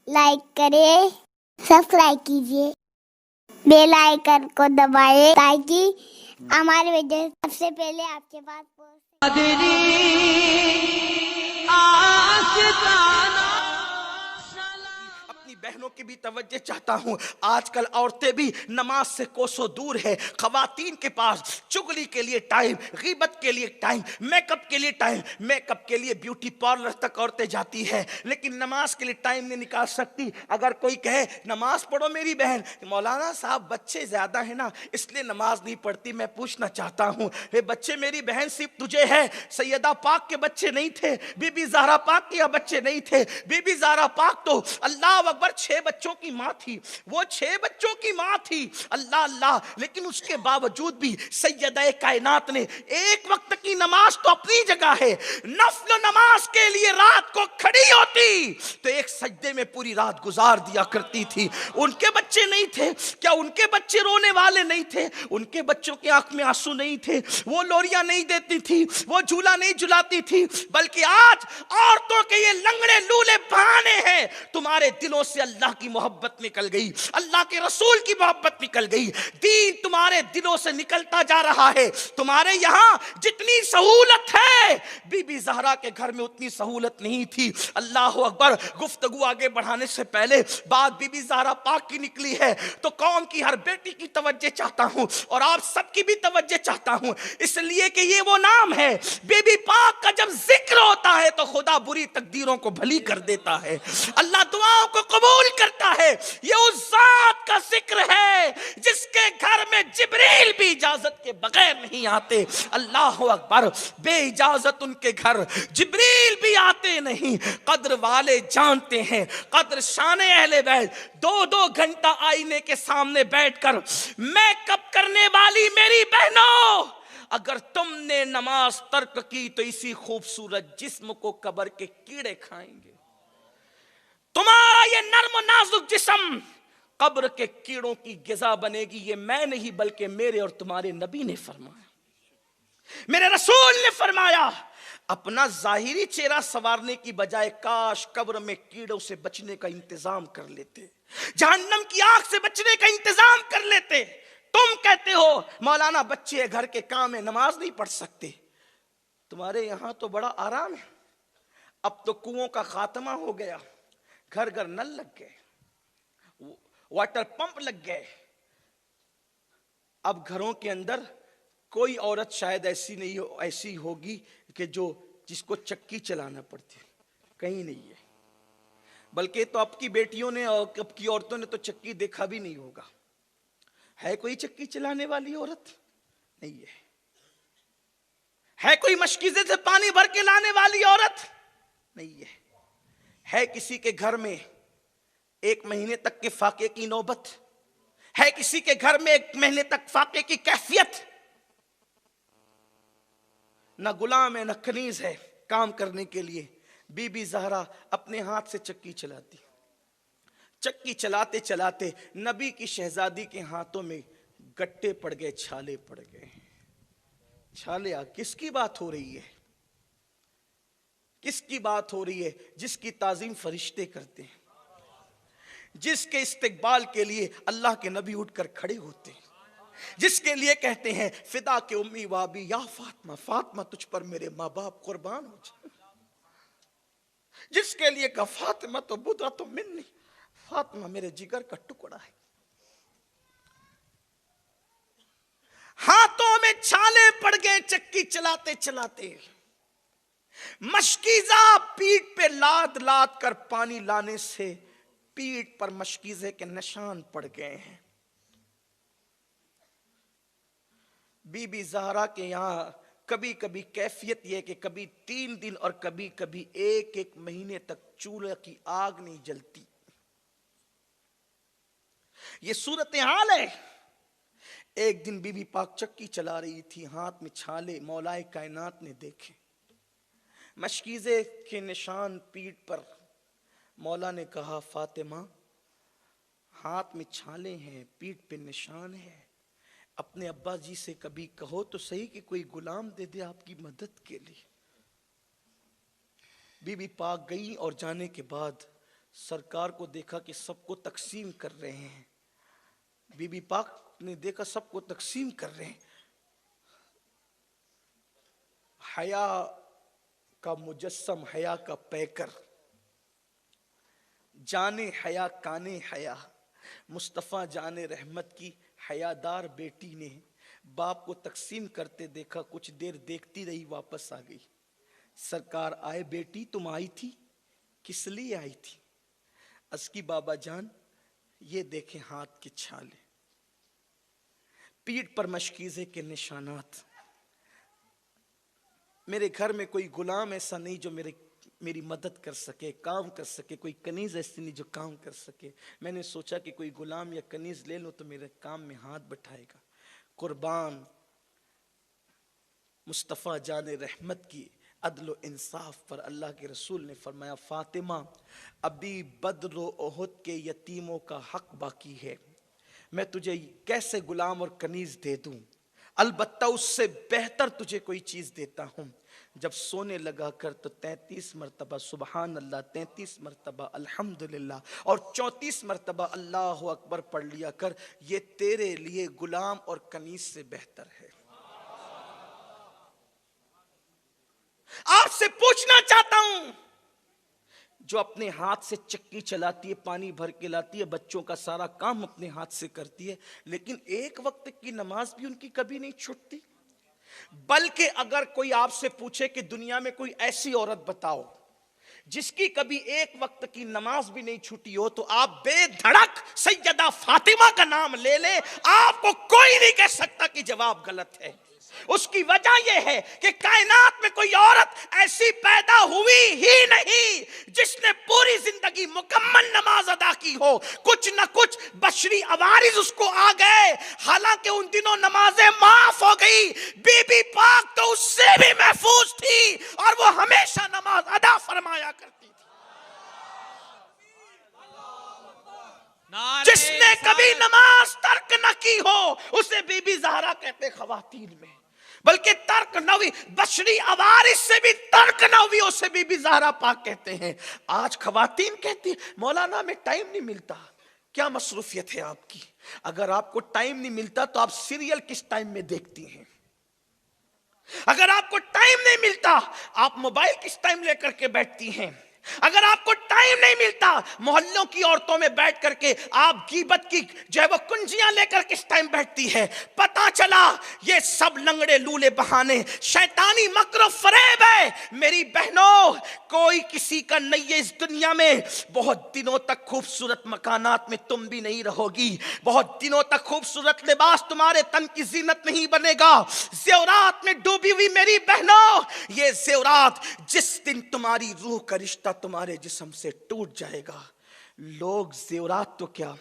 Like کریں، subscribe کیجیے، bell icon کو دبائیں تاکہ ہماری ویڈیو سب سے پہلے آپ کے پاس اپنی بہنوں کی بھی توجہ چاہتا ہوں. آج کل عورتیں بھی نماز سے کوسوں دور ہے. خواتین کے پاس چگلی کے لیے ٹائم، غیبت کے لیے ٹائم، میک اپ کے لیے ٹائم. میک اپ کے لیے بیوٹی پارلر تک عورتیں جاتی ہیں لیکن نماز کے لیے ٹائم نہیں نکال سکتی. اگر کوئی کہے نماز پڑھو میری بہن، مولانا صاحب بچے زیادہ ہیں نا اس لیے نماز نہیں پڑھتی. میں پوچھنا چاہتا ہوں اے بچے میری بہن صرف تجھے ہے؟ سیدہ پاک کے بچے نہیں تھے؟ بی بی زہرا پاک کے بچے نہیں تھے؟ بی بی زہرا پاک تو اللہ اکبر 6 بچوں کی ماں تھی. وہ 6 بچوں کی ماں تھی. اللہ اللہ. لیکن اس کے باوجود بھی سیدہ کائنات نے ایک وقت کی نماز تو اپنی جگہ ہے، نفل نماز کے لیے رات کو کھڑی ہوتی تو ایک سجدے میں پوری رات گزار دیا کرتی تھی. ان کے بچے نہیں تھے کیا؟ ان کے بچے رونے والے نہیں تھے؟ ان کے بچوں کی آنکھ میں آنسو نہیں تھے؟ وہ لوریاں نہیں دیتی تھی؟ وہ جھولا نہیں جھلاتی تھی؟ بلکہ آج عورتوں کے یہ لنگڑے لولے بہانے ہیں. تمہارے دلوں سے اللہ کی محبت نکل گئی، اللہ کے رسول کی محبت نکل گئی، دین تمہارے دلوں سے نکلتا جا رہا ہے. تمہارے یہاں جتنی سہولت ہے بی بی زہرا کے گھر میں اتنی سہولت نہیں تھی. اللہ اکبر. گفتگو آگے بڑھانے سے پہلے بات بی بی زہرا پاک کی نکلی ہے تو قوم کی ہر بیٹی کی توجہ چاہتا ہوں اور آپ سب کی بھی توجہ چاہتا ہوں، اس لیے کہ یہ وہ نام ہے بی بی پاک کا جب ذکر ہوتا ہے تو خدا بری تقدیروں کو بھلی کر دیتا ہے، اللہ دعاؤں کو قبول کرتا ہے. یہ اس ذات کا ذکر ہے جس کے گھر میں جبریل بھی اجازت کے بغیر نہیں آتے. اللہ اکبر. بے اجازت ان کے گھر جبریل بھی آتے نہیں. قدر والے جانتے ہیں قدر شان اہل بیت. 2 گھنٹہ آئینے کے سامنے بیٹھ کر میک اپ کرنے والی میری بہنوں، اگر تم نے نماز ترک کی تو اسی خوبصورت جسم کو قبر کے کیڑے کھائیں گے. تمہارا یہ نرم و نازک جسم قبر کے کیڑوں کی غذا بنے گی. یہ میں نہیں بلکہ میرے اور تمہارے نبی نے فرمایا، میرے رسول نے فرمایا. اپنا ظاہری چہرہ سنوارنے کی بجائے کاش قبر میں کیڑوں سے بچنے کا انتظام کر لیتے، جہنم کی آگ سے بچنے کا انتظام کر لیتے. تم کہتے ہو مولانا بچے گھر کے کام میں نماز نہیں پڑھ سکتے. تمہارے یہاں تو بڑا آرام ہے. اب تو کنووں کا خاتمہ ہو گیا، گھر گھر نل لگ گئے، واٹر پمپ لگ گئے. اب گھروں کے اندر کوئی عورت شاید ایسی ہوگی کہ جس کو چکی چلانا پڑتی، کہیں نہیں ہے. بلکہ تو اب کی بیٹیوں نے اور اب کی عورتوں نے تو چکی دیکھا بھی نہیں ہوگا. ہے کوئی چکی چلانے والی عورت؟ نہیں ہے. ہے کوئی مشکیزے سے پانی بھر کے لانے والی عورت؟ نہیں ہے. ہے کسی کے گھر میں 1 مہینے تک کے فاقے کی نوبت؟ ہے کسی کے گھر میں 1 مہینے تک فاقے کی کیفیت؟ نہ غلام ہے نہ کنیز ہے کام کرنے کے لیے. بی بی زہرا اپنے ہاتھ سے چکی چلاتی. چکی چلاتے چلاتے نبی کی شہزادی کے ہاتھوں میں گٹے پڑ گئے، چھالے پڑ گئے. چھالے کس کی بات ہو رہی ہے؟ کس کی بات ہو رہی ہے؟ جس کی تعظیم فرشتے کرتے ہیں، جس کے استقبال کے لیے اللہ کے نبی اٹھ کر کھڑے ہوتے ہیں، جس کے لیے کہتے ہیں فدا کے امی وابی یا فاطمہ، فاطمہ تجھ پر میرے ماں باپ قربان ہو جائے. جس کے لیے کہا فاطمہ تو بدرہ تو منی، فاطمہ میرے جگر کا ٹکڑا ہے. ہاتھوں میں چھالے پڑ گئے چکی چلاتے چلاتے. مشکیزہ پیٹ پہ لاد لاد کر پانی لانے سے پیٹ پر مشکیزے کے نشان پڑ گئے ہیں. بی بی زہرا کے یہاں کبھی کبھی کیفیت یہ کہ کبھی 3 دن اور کبھی کبھی 1 مہینے تک چولہے کی آگ نہیں جلتی. یہ صورتحال ہے. ایک دن بی بی پاک چکی چلا رہی تھی، ہاتھ میں چھالے. مولا کائنات نے دیکھے مشکیزے کے نشان پیٹ پر. مولا نے کہا فاطمہ ہاتھ میں چھالے ہیں، پیٹ پہ نشان ہے، اپنے ابا جی سے کبھی کہو تو صحیح کہ کوئی غلام دے دے آپ کی مدد کے لیے. بی بی پاک گئی اور جانے کے بعد सरकार को देखा कि सबको तकसीम कर रहे हैं, बीबी पाक ने देखा सबको तकसीम कर रहे हैं। हया का मुजस्सम, हया का पैकर, जाने हया काने हया, मुस्तफ़ा जाने रहमत की हयादार बेटी ने बाप को तकसीम करते देखा, कुछ देर देखती रही, वापस आ गई। सरकार आए, बेटी तुम आई थी, किस लिए आई थी? अस्की बाबा जान ये देखें हाथ के छाले, पीठ पर मशकीज़े के निशानात। मेरे घर में कोई गुलाम ऐसा नहीं जो मेरी मदद कर सके, काम कर सके, कोई कनीज ऐसी नहीं जो काम कर सके। मैंने सोचा कि कोई गुलाम या कनीज ले लो तो मेरे काम में हाथ बैठाएगा। कुर्बान मुस्तफ़ा जाने रहमत की अदल इंसाफ पर अल्लाह के रसूल ने फरमाया, फातिमा अभी बद्र ओहद के यतीमों का हक बाकी है, मैं तुझे कैसे गुलाम और कनीज दे दूं? अलबत्ता उससे बेहतर तुझे कोई चीज देता हूं। जब सोने लगा कर तो 33 मरतबा सुबहान अल्लाह, 33 मरतबा अल्हम्दुलिल्लाह और 34 मरतबा अल्लाह अकबर पढ़ लिया कर, ये तेरे लिए गुलाम और कनीज से बेहतर है। आपसे पूछना चाहता हूं, जो अपने हाथ से चक्की चलाती है, पानी भर के लाती है, बच्चों का सारा काम अपने हाथ से करती है, लेकिन एक वक्त की नमाज भी उनकी कभी नहीं छूटती। बल्कि अगर कोई आपसे पूछे कि दुनिया में कोई ऐसी औरत बताओ जिसकी कभी एक वक्त की नमाज भी नहीं छूटी हो, तो आप बेधड़क सैयदा फातिमा का नाम ले ले, आपको कोई नहीं कह सकता कि जवाब गलत है। उसकी वजह यह है कि कायनात में कोई औरत ऐसी पैदा हुई ही नहीं जिसने पूरी जिंदगी मुकम्मल नमाज अदा की हो। कुछ न कुछ बशरी अवारिज उसको आ गए। हालांकि उन दिनों नमाजें माफ हो गई, बीबी पाक तो उससे भी महफूज थी और वो हमेशा नमाज अदा फरमाया करती थी। जिसने कभी नमाज तर्क न की हो उसे बीबी ज़हरा कहते खवातीन में, बल्कि तर्क न हुई, बशरी अवारिस से भी तर्क न हुई उसे बीबी ज़हरा पाक कहते हैं। आज खवातीन कहती है मौलाना में टाइम नहीं मिलता। क्या मसरूफियत है आपकी? अगर आपको टाइम नहीं मिलता तो आप सीरियल किस टाइम में देखती हैं? अगर आपको टाइम नहीं मिलता आप मोबाइल किस टाइम लेकर के बैठती हैं? अगर आपको टाइम नहीं मिलता मोहल्लों की औरतों में बैठ करके आप गीबत की जो है वो कुंजियां लेकर किस टाइम बैठती है? पता चला ये सब लंगड़े लूले बहाने शैतानी मकर फरेब है। मेरी बहनों, कोई किसी का नहीं है इस दुनिया में। बहुत दिनों तक खूबसूरत मकानात में तुम भी नहीं रहोगी, बहुत दिनों तक खूबसूरत लिबास तुम्हारे तन की जीनत नहीं बनेगा। ज़ेवरात में डूबी हुई मेरी बहनों, ये ज़ेवरात जिस दिन तुम्हारी रूह का रिश्ता तुम्हारे जिस्म से टूट जाएगा, लोग ज़ेवरात तो क्या,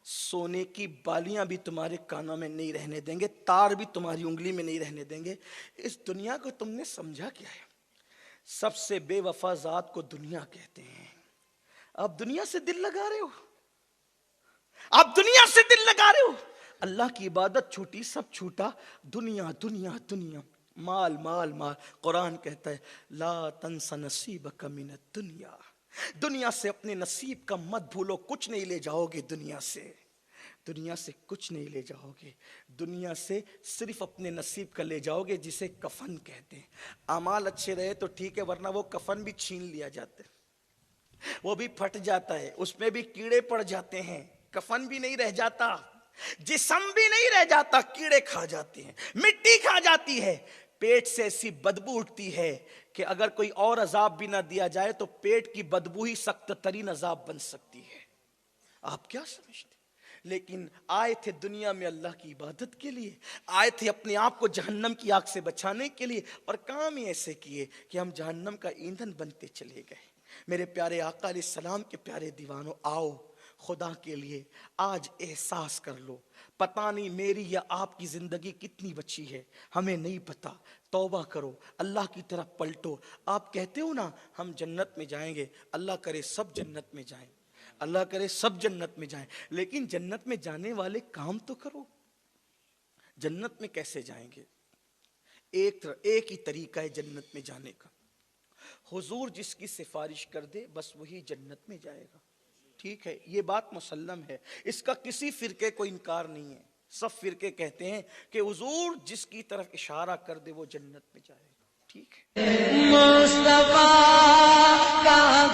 सोने की बालियां भी तुम्हारे कानों में नहीं रहने देंगे, तार भी तुम्हारी उंगली में नहीं रहने देंगे। इस दुनिया को तुमने समझा क्या है? सबसे बेवफा जात को दुनिया कहते हैं। आप दुनिया से दिल लगा रहे हो, आप दुनिया से दिल लगा रहे हो। अल्लाह की इबादत छूटी, सब छूटा, दुनिया दुनिया दुनिया, माल माल माल। कुरान कहता है ला तंसा नसीबक मिनद दुनिया, दुनिया से अपने नसीब का मत भूलो। कुछ नहीं ले जाओगे दुनिया से, दुनिया से कुछ नहीं ले जाओगे। दुनिया से सिर्फ अपने नसीब का ले जाओगे, जिसे कफन कहते हैं। अमाल अच्छे रहे तो ठीक है, वरना वो कफन भी छीन लिया जाता है, वो भी फट जाता है, उसमें भी कीड़े पड़ जाते हैं, कफन भी नहीं रह जाता, जिस्म भी नहीं रह जाता, कीड़े खा जाते हैं, मिट्टी खा जाती है। पेट से ऐसी बदबू उठती है कि अगर कोई और अजाब भी ना दिया जाए तो पेट की बदबू ही सख्त तरीन अजाब बन सकती है। आप क्या समझते? लेकिन आए थे दुनिया में अल्लाह की इबादत के लिए, आए थे अपने आप को जहन्नम की आग से बचाने के लिए, और काम ही ऐसे किए कि हम जहन्नम का ईंधन बनते चले गए। मेरे प्यारे आका अलैहिस्सलाम के प्यारे दीवानों, आओ खुदा के लिए आज एहसास कर लो, पता नहीं मेरी या आपकी जिंदगी कितनी बची है, हमें नहीं पता। तौबा करो, अल्लाह की तरफ पलटो। आप कहते हो ना हम जन्नत में जाएंगे, अल्लाह करे सब जन्नत में जाएं, अल्लाह करे सब जन्नत में जाएं, लेकिन जन्नत में जाने वाले काम तो करो। जन्नत में कैसे जाएंगे? एक ही तरीका है जन्नत में जाने का, हुजूर जिसकी सिफारिश कर दे बस वही जन्नत में जाएगा। ٹھیک ہے، یہ بات مسلم ہے، اس کا کسی فرقے کو انکار نہیں ہے. سب فرقے کہتے ہیں کہ حضور جس کی طرف اشارہ کر دے وہ جنت میں جائے گا. ٹھیک ہے. مصطفیٰ کا